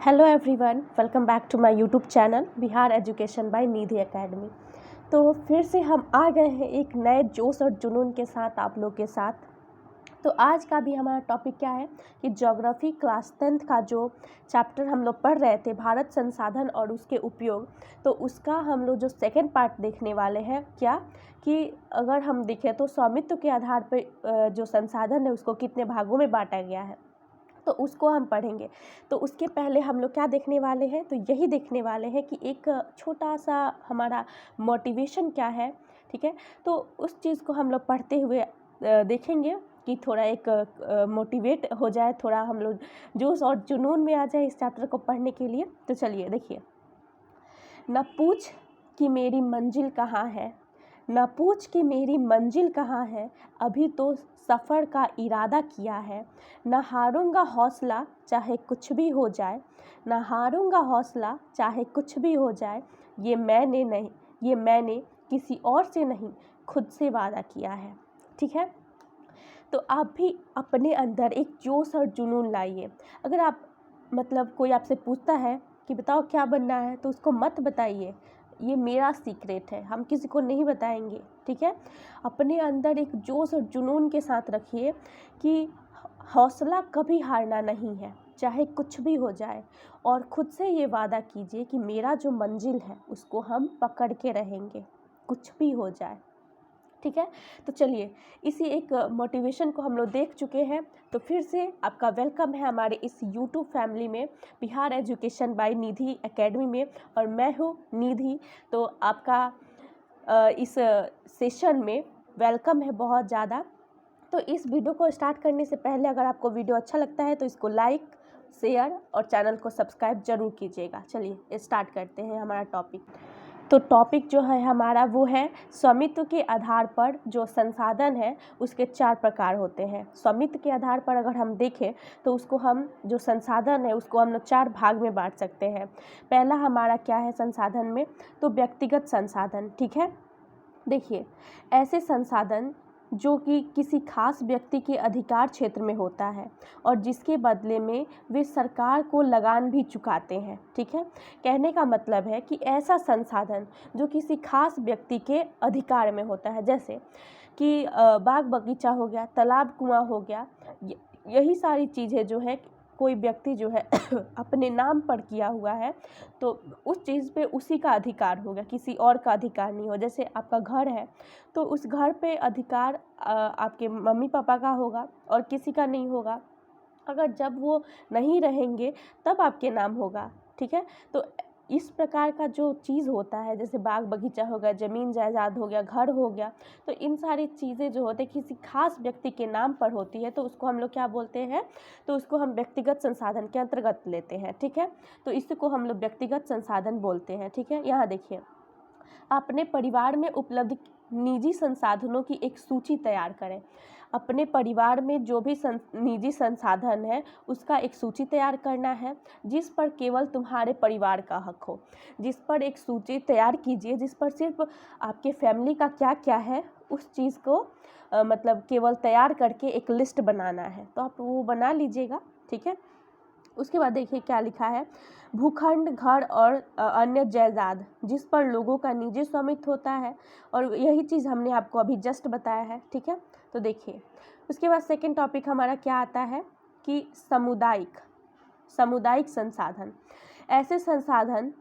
Hello everyone, welcome back to my YouTube channel Bihar education by Nidhi academy. तो फिर से हम आ गए हैं एक नए जोश और जुनून के साथ आप लोग के साथ। तो आज का भी हमारा टॉपिक क्या है कि ज्योग्राफी क्लास 10th का जो चैप्टर हम लोग पढ़ रहे थे भारत संसाधन और उसके उपयोग, तो उसका हम लोग जो सेकेंड पार्ट देखने वाले हैं। क्या कि अगर हम देखें तो स्वामित्व के आधार पर जो संसाधन है उसको कितने भागों में बांटा गया है, तो उसको हम पढ़ेंगे। तो उसके पहले हम लोग क्या देखने वाले हैं, तो यही देखने वाले हैं कि एक छोटा सा हमारा मोटिवेशन क्या है। ठीक है, तो उस चीज़ को हम लोग पढ़ते हुए देखेंगे कि थोड़ा एक मोटिवेट हो जाए, थोड़ा हम लोग जोश और जुनून में आ जाए इस चैप्टर को पढ़ने के लिए। तो चलिए देखिए। न पूछ कि मेरी मंजिल कहाँ है, न पूछ कि मेरी मंजिल कहाँ है, अभी तो सफ़र का इरादा किया है। न हारूंगा हौसला चाहे कुछ भी हो जाए, न हारूंगा हौसला चाहे कुछ भी हो जाए। ये मैंने किसी और से नहीं खुद से वादा किया है। ठीक है, तो आप भी अपने अंदर एक जोश और जुनून लाइए। अगर आप कोई आपसे पूछता है कि बताओ क्या बनना है, तो उसको मत बताइए ये मेरा सीक्रेट है, हम किसी को नहीं बताएंगे। ठीक है, अपने अंदर एक जोश और जुनून के साथ रखिए कि हौसला कभी हारना नहीं है, चाहे कुछ भी हो जाए। और खुद से ये वादा कीजिए कि मेरा जो मंजिल है उसको हम पकड़ के रहेंगे, कुछ भी हो जाए। ठीक है, तो चलिए इसी एक मोटिवेशन को हम लोग देख चुके हैं। तो फिर से आपका वेलकम है हमारे इस यूट्यूब फैमिली में, Bihar education by Nidhi academy में। और मैं हूँ निधि। तो आपका इस सेशन में वेलकम है बहुत ज़्यादा। तो इस वीडियो को स्टार्ट करने से पहले अगर आपको वीडियो अच्छा लगता है तो इसको लाइक, शेयर और चैनल को सब्सक्राइब जरूर कीजिएगा। चलिए स्टार्ट करते हैं हमारा टॉपिक। तो टॉपिक जो है हमारा वो है स्वामित्व के आधार पर जो संसाधन है उसके 4 प्रकार होते हैं। स्वामित्व के आधार पर अगर हम देखें तो उसको हम जो संसाधन है उसको हम लोग 4 भाग में बांट सकते हैं। पहला हमारा क्या है संसाधन में, तो व्यक्तिगत संसाधन। ठीक है, देखिए ऐसे संसाधन जो कि किसी खास व्यक्ति के अधिकार क्षेत्र में होता है और जिसके बदले में वे सरकार को लगान भी चुकाते हैं। ठीक है, कहने का मतलब है कि ऐसा संसाधन जो किसी खास व्यक्ति के अधिकार में होता है, जैसे कि बाग बगीचा हो गया, तालाब कुआं हो गया, यही सारी चीज़ें जो है कोई व्यक्ति जो है अपने नाम पर किया हुआ है, तो उस चीज़ पे उसी का अधिकार होगा, किसी और का अधिकार नहीं हो। जैसे आपका घर है तो उस घर पे अधिकार आपके मम्मी पापा का होगा और किसी का नहीं होगा। अगर जब वो नहीं रहेंगे तब आपके नाम होगा। ठीक है, तो इस प्रकार का जो चीज़ होता है, जैसे बाग बगीचा हो गया, ज़मीन जायदाद हो गया, घर हो गया, तो इन सारी चीज़ें जो होते हैं किसी खास व्यक्ति के नाम पर होती है, तो उसको हम लोग क्या बोलते हैं, तो उसको हम व्यक्तिगत संसाधन के अंतर्गत लेते हैं। ठीक है, तो इसको हम लोग व्यक्तिगत संसाधन बोलते हैं। ठीक है, यहाँ देखिए, अपने परिवार में उपलब्ध निजी संसाधनों की एक सूची तैयार करें। अपने परिवार में जो भी निजी संसाधन है उसका एक सूची तैयार करना है जिस पर केवल तुम्हारे परिवार का हक हो। जिस पर एक सूची तैयार कीजिए जिस पर सिर्फ आपके फैमिली का क्या क्या है उस चीज़ को केवल तैयार करके एक लिस्ट बनाना है, तो आप वो बना लीजिएगा। ठीक है, उसके बाद देखिए क्या लिखा है, भूखंड, घर और अन्य जायदाद जिस पर लोगों का निजी स्वामित्व होता है, और यही चीज़ हमने आपको अभी जस्ट बताया है। ठीक है, तो देखिए उसके बाद सेकंड टॉपिक हमारा क्या आता है कि सामुदायिक संसाधन। ऐसे संसाधन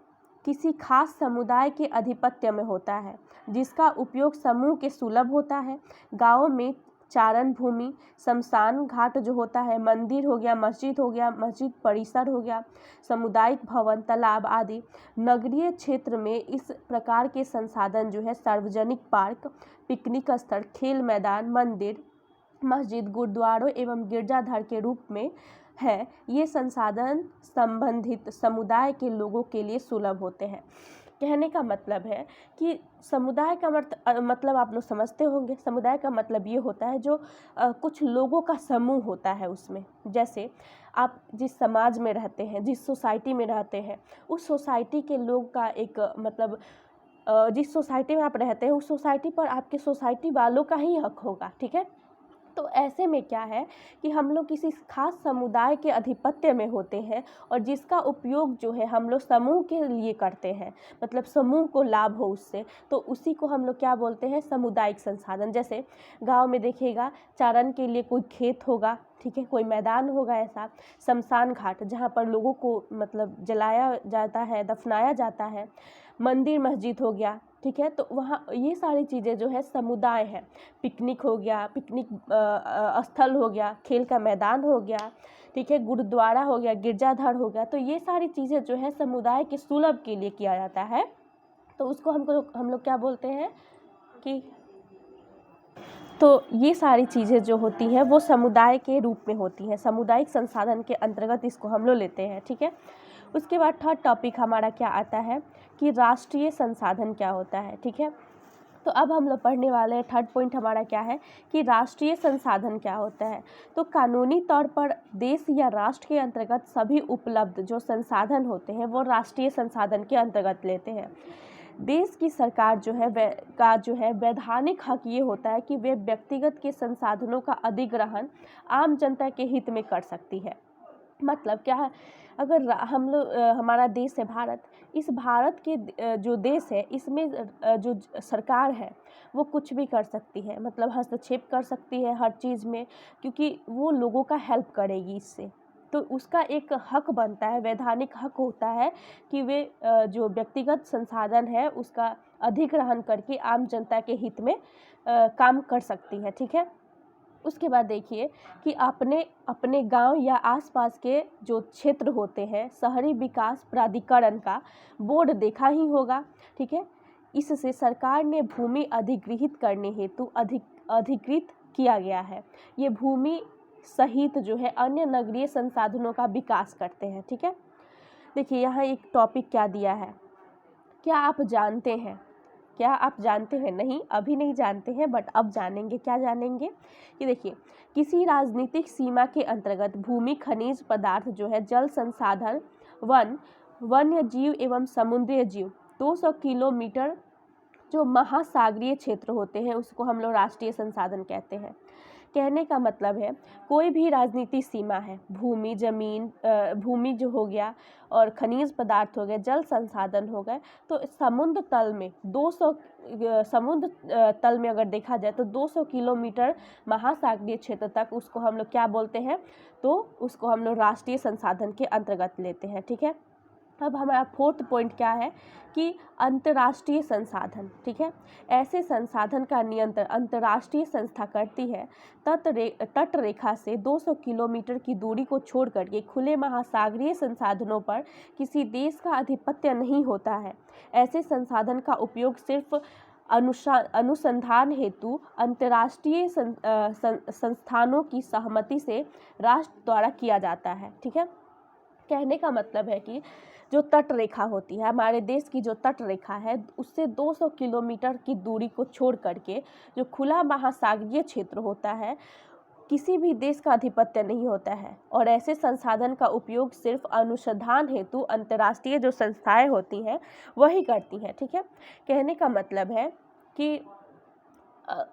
किसी खास समुदाय के आधिपत्य में होता है जिसका उपयोग समूह के सुलभ होता है। गाँव में चारण भूमि, शमशान घाट जो होता है, मंदिर हो गया, मस्जिद परिसर हो गया, सामुदायिक भवन, तालाब आदि। नगरीय क्षेत्र में इस प्रकार के संसाधन जो है सार्वजनिक पार्क, पिकनिक स्थल, खेल मैदान, मंदिर, मस्जिद, गुरुद्वारों एवं गिरजाघर के रूप में है। ये संसाधन संबंधित समुदाय के लोगों के लिए सुलभ होते हैं। कहने का मतलब है कि समुदाय का मतलब आप लोग समझते होंगे। समुदाय का मतलब ये होता है जो कुछ लोगों का समूह होता है उसमें। जैसे आप जिस समाज में रहते हैं, जिस सोसाइटी में रहते हैं, उस सोसाइटी के लोग का एक जिस सोसाइटी में आप रहते हैं उस सोसाइटी पर आपके सोसाइटी वालों का ही हक होगा। ठीक है, तो ऐसे में क्या है कि हम लोग किसी खास समुदाय के आधिपत्य में होते हैं और जिसका उपयोग जो है हम लोग समूह के लिए करते हैं, मतलब समूह को लाभ हो उससे, तो उसी को हम लोग क्या बोलते हैं, सामुदायिक संसाधन। जैसे गांव में देखिएगा चारण के लिए कोई खेत होगा, ठीक है, कोई मैदान होगा, ऐसा शमशान घाट जहाँ पर लोगों को मतलब जलाया जाता है, दफनाया जाता है, मंदिर मस्जिद हो गया, ठीक है, तो वहाँ ये सारी चीज़ें जो है समुदाय है। पिकनिक हो गया, पिकनिक स्थल हो गया, खेल का मैदान हो गया, ठीक है, गुरुद्वारा हो गया, गिरजाघर हो गया, तो ये सारी चीज़ें जो है समुदाय के सुलभ के लिए किया जाता है। तो उसको हम लोग क्या बोलते हैं कि, तो ये सारी चीज़ें जो होती हैं वो समुदाय के रूप में होती हैं, सामुदायिक संसाधन के अंतर्गत इसको हम लोग लेते हैं, ठीक है। उसके बाद थर्ड टॉपिक हमारा क्या आता है कि राष्ट्रीय संसाधन क्या होता है, ठीक है। तो अब हम लोग पढ़ने वाले हैं, थर्ड पॉइंट हमारा क्या है कि राष्ट्रीय संसाधन क्या होता है। तो कानूनी तौर पर देश या राष्ट्र के अंतर्गत सभी उपलब्ध जो संसाधन होते हैं वो राष्ट्रीय संसाधन के अंतर्गत लेते हैं। देश की सरकार जो है वैधानिक हक ये होता है कि वे व्यक्तिगत के संसाधनों का अधिग्रहण आम जनता के हित में कर सकती है। मतलब क्या है, अगर हम लोग हमारा देश है भारत, इस भारत के जो देश है इसमें जो सरकार है वो कुछ भी कर सकती है, मतलब हस्तक्षेप कर सकती है हर चीज़ में, क्योंकि वो लोगों का हेल्प करेगी इससे। तो उसका एक हक बनता है, वैधानिक हक होता है कि वे जो व्यक्तिगत संसाधन है उसका अधिग्रहण करके आम जनता के हित में काम कर सकती है, ठीक है। उसके बाद देखिए कि आपने अपने गांव या आसपास के जो क्षेत्र होते हैं, शहरी विकास प्राधिकरण का बोर्ड देखा ही होगा, ठीक है। इससे सरकार ने भूमि अधिग्रहित करने हेतु अधिकृत किया गया है। ये भूमि सहित जो है अन्य नगरीय संसाधनों का विकास करते हैं, ठीक है। देखिए यहाँ एक टॉपिक क्या दिया है, क्या आप जानते हैं, क्या आप जानते हैं, नहीं अभी नहीं जानते हैं बट अब जानेंगे। क्या जानेंगे कि देखिए किसी राजनीतिक सीमा के अंतर्गत भूमि, खनिज पदार्थ जो है, जल संसाधन, वन्य जीव एवं समुद्री जीव 200 किलोमीटर जो महासागरीय क्षेत्र होते हैं उसको हम लोग राष्ट्रीय संसाधन कहते हैं। कहने का मतलब है कोई भी राजनीतिक सीमा है, भूमि, जमीन, भूमि जो हो गया और खनिज पदार्थ हो गए, जल संसाधन हो गए, तो समुद्र तल में 200 समुद्र तल में अगर देखा जाए तो 200 किलोमीटर महासागरीय क्षेत्र तक उसको हम लोग क्या बोलते हैं, तो उसको हम लोग राष्ट्रीय संसाधन के अंतर्गत लेते हैं, ठीक है। अब हमारा फोर्थ पॉइंट क्या है कि अंतर्राष्ट्रीय संसाधन, ठीक है। ऐसे संसाधन का नियंत्रण अंतर्राष्ट्रीय संस्था करती है। तट रेखा से 200 किलोमीटर की दूरी को छोड़ करके खुले महासागरीय संसाधनों पर किसी देश का आधिपत्य नहीं होता है। ऐसे संसाधन का उपयोग सिर्फ अनुसंधान हेतु अंतर्राष्ट्रीय संस्थानों की सहमति से राष्ट्र द्वारा किया जाता है, ठीक है। कहने का मतलब है कि जो तट रेखा होती है, हमारे देश की जो तट रेखा है उससे 200 किलोमीटर की दूरी को छोड़ करके जो खुला महासागरीय क्षेत्र होता है किसी भी देश का आधिपत्य नहीं होता है, और ऐसे संसाधन का उपयोग सिर्फ अनुसंधान हेतु अंतर्राष्ट्रीय जो संस्थाएं होती हैं वही करती हैं, ठीक है। कहने का मतलब है कि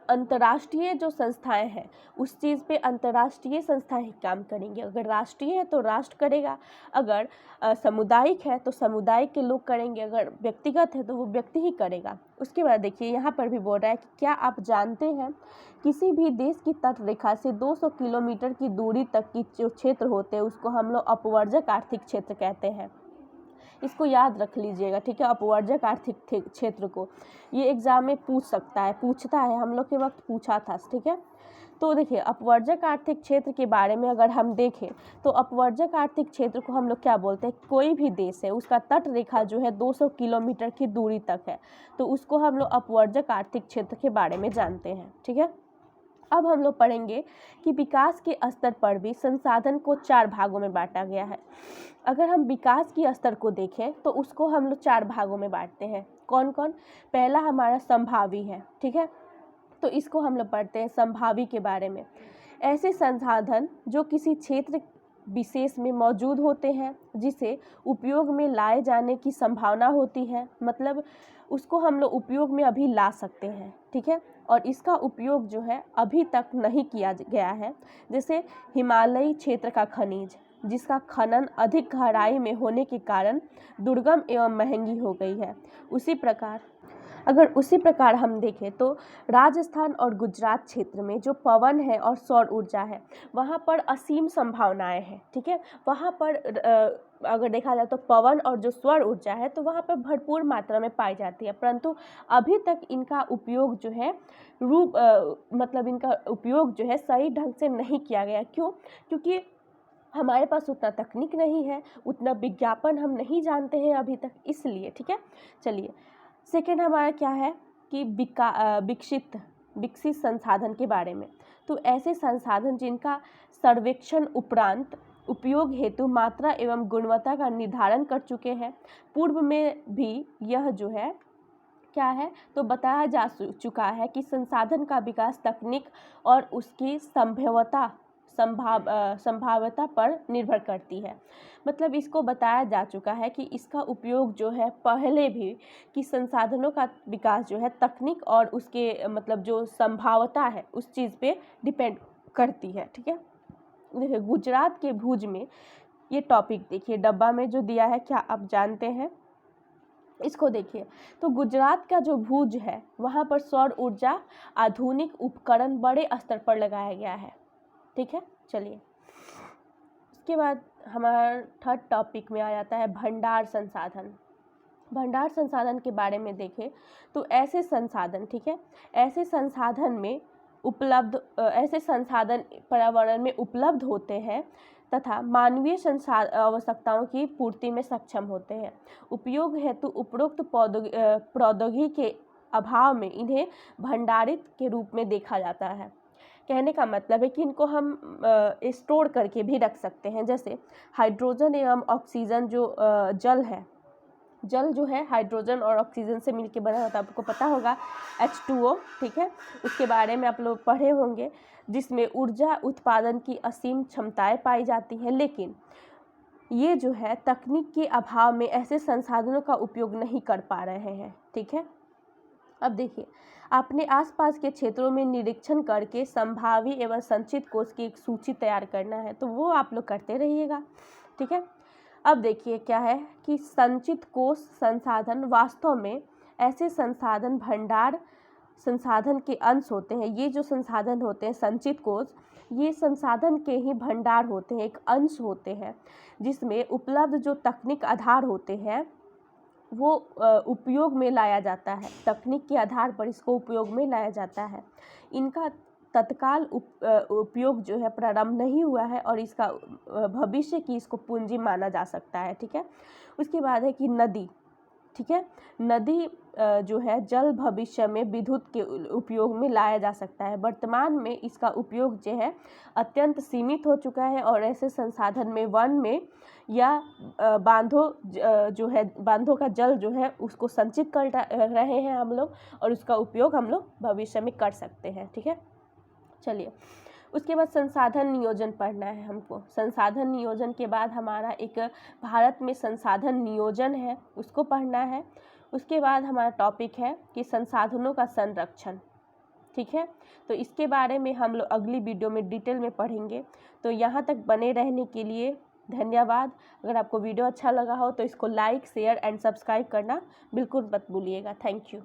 अंतर्राष्ट्रीय जो संस्थाएं हैं उस चीज़ पे अंतर्राष्ट्रीय संस्थाएं ही काम करेंगे। अगर राष्ट्रीय है तो राष्ट्र करेगा, अगर सामुदायिक है तो समुदाय के लोग करेंगे, अगर व्यक्तिगत है तो वो व्यक्ति ही करेगा। उसके बाद देखिए यहाँ पर भी बोल रहा है कि क्या आप जानते हैं किसी भी देश की तट रेखा से 200 किलोमीटर की दूरी तक की जो क्षेत्र होते हैं उसको हम लोग अपवर्जक आर्थिक क्षेत्र कहते हैं। इसको याद रख लीजिएगा, ठीक है। अपवर्जक आर्थिक क्षेत्र को ये एग्जाम में पूछता है, हम लोग के वक्त पूछा था, ठीक है। तो देखिए अपवर्जक आर्थिक क्षेत्र के बारे में अगर हम देखें तो अपवर्जक आर्थिक क्षेत्र को हम लोग क्या बोलते हैं, कोई भी देश है उसका तट रेखा जो है 200 किलोमीटर की दूरी तक है तो उसको हम लोग अपवर्जक आर्थिक क्षेत्र के बारे में जानते हैं, ठीक है। अब हम लोग पढ़ेंगे कि विकास के स्तर पर भी संसाधन को 4 भागों में बांटा गया है। अगर हम विकास की स्तर को देखें तो उसको हम लोग 4 भागों में बांटते हैं। कौन कौन? पहला हमारा संभावी है, ठीक है। तो इसको हम लोग पढ़ते हैं संभावी के बारे में। ऐसे संसाधन जो किसी क्षेत्र विशेष में मौजूद होते हैं जिसे उपयोग में लाए जाने की संभावना होती है, मतलब उसको हम लोग उपयोग में अभी ला सकते हैं, ठीक है, और इसका उपयोग जो है अभी तक नहीं किया गया है। जैसे हिमालयी क्षेत्र का खनिज, जिसका खनन अधिक गहराई में होने के कारण दुर्गम एवं महंगी हो गई है। उसी प्रकार हम देखें तो राजस्थान और गुजरात क्षेत्र में जो पवन है और सौर ऊर्जा है, वहाँ पर असीम संभावनाएं हैं, ठीक है। वहाँ पर अगर देखा जाए तो पवन और जो सौर ऊर्जा है तो वहाँ पर भरपूर मात्रा में पाई जाती है, परंतु अभी तक इनका उपयोग जो है मतलब इनका उपयोग जो है सही ढंग से नहीं किया गया। क्यों? क्योंकि हमारे पास उतना तकनीक नहीं है, उतना विज्ञापन हम नहीं जानते हैं अभी तक, इसलिए, ठीक है। चलिए, सेकेंड हमारा क्या है कि विकसित संसाधन के बारे में। तो ऐसे संसाधन जिनका सर्वेक्षण उपरांत उपयोग हेतु मात्रा एवं गुणवत्ता का निर्धारण कर चुके हैं। पूर्व में भी यह जो है क्या है तो बताया जा चुका है कि संसाधन का विकास तकनीक और उसकी संभाव्यता पर निर्भर करती है। मतलब इसको बताया जा चुका है कि इसका उपयोग जो है पहले भी कि संसाधनों का विकास जो है तकनीक और उसके मतलब जो संभाव्यता है उस चीज़ पे डिपेंड करती है, ठीक है। देखिए, गुजरात के भुज में ये टॉपिक देखिए, डब्बा में जो दिया है, क्या आप जानते हैं? इसको देखिए, तो गुजरात का जो भुज है वहाँ पर सौर ऊर्जा आधुनिक उपकरण बड़े स्तर पर लगाया गया है, ठीक है। चलिए, इसके बाद हमारा थर्ड टॉपिक में आ जाता है भंडार संसाधन। भंडार संसाधन के बारे में देखें तो ऐसे संसाधन, ठीक है, ऐसे संसाधन पर्यावरण में उपलब्ध होते हैं तथा मानवीय आवश्यकताओं की पूर्ति में सक्षम होते हैं। उपयोग हेतु उपरोक्त प्रौद्योगिकी के अभाव में इन्हें भंडारित के रूप में देखा जाता है। कहने का मतलब है कि इनको हम स्टोर करके भी रख सकते हैं। जैसे हाइड्रोजन एवं ऑक्सीजन जो जल है, जल जो है हाइड्रोजन और ऑक्सीजन से मिलकर बना होता है, आपको पता होगा H2O, ठीक है, उसके बारे में आप लोग पढ़े होंगे, जिसमें ऊर्जा उत्पादन की असीम क्षमताएं पाई जाती हैं। लेकिन ये जो है तकनीक के अभाव में ऐसे संसाधनों का उपयोग नहीं कर पा रहे हैं, ठीक है। अब देखिए, अपने आसपास के क्षेत्रों में निरीक्षण करके संभावी एवं संचित कोष की एक सूची तैयार करना है, तो वो आप लोग करते रहिएगा, ठीक है। अब देखिए क्या है कि संचित कोष संसाधन वास्तव में ऐसे संसाधन भंडार संसाधन के अंश होते हैं। ये जो संसाधन होते हैं संचित कोष, ये संसाधन के ही भंडार होते हैं, एक अंश होते हैं, जिसमें उपलब्ध जो तकनीक आधार होते हैं वो उपयोग में लाया जाता है। तकनीक के आधार पर इसको उपयोग में लाया जाता है। इनका तत्काल उपयोग जो है प्रारंभ नहीं हुआ है और इसका भविष्य की इसको पूंजी माना जा सकता है, ठीक है। उसके बाद है कि नदी, ठीक है, नदी जो है जल भविष्य में विद्युत के उपयोग में लाया जा सकता है। वर्तमान में इसका उपयोग जो है अत्यंत सीमित हो चुका है और ऐसे संसाधन में वन में या बांधों का जल जो है उसको संचित कर रहे हैं हम लोग, और उसका उपयोग हम लोग भविष्य में कर सकते हैं, ठीक है। चलिए, उसके बाद संसाधन नियोजन पढ़ना है हमको। संसाधन नियोजन के बाद हमारा एक भारत में संसाधन नियोजन है, उसको पढ़ना है। उसके बाद हमारा टॉपिक है कि संसाधनों का संरक्षण, ठीक है। तो इसके बारे में हम लोग अगली वीडियो में डिटेल में पढ़ेंगे। तो यहाँ तक बने रहने के लिए धन्यवाद। अगर आपको वीडियो अच्छा लगा हो तो इसको लाइक, शेयर एंड सब्सक्राइब करना बिल्कुल मत भूलिएगा। Thank you.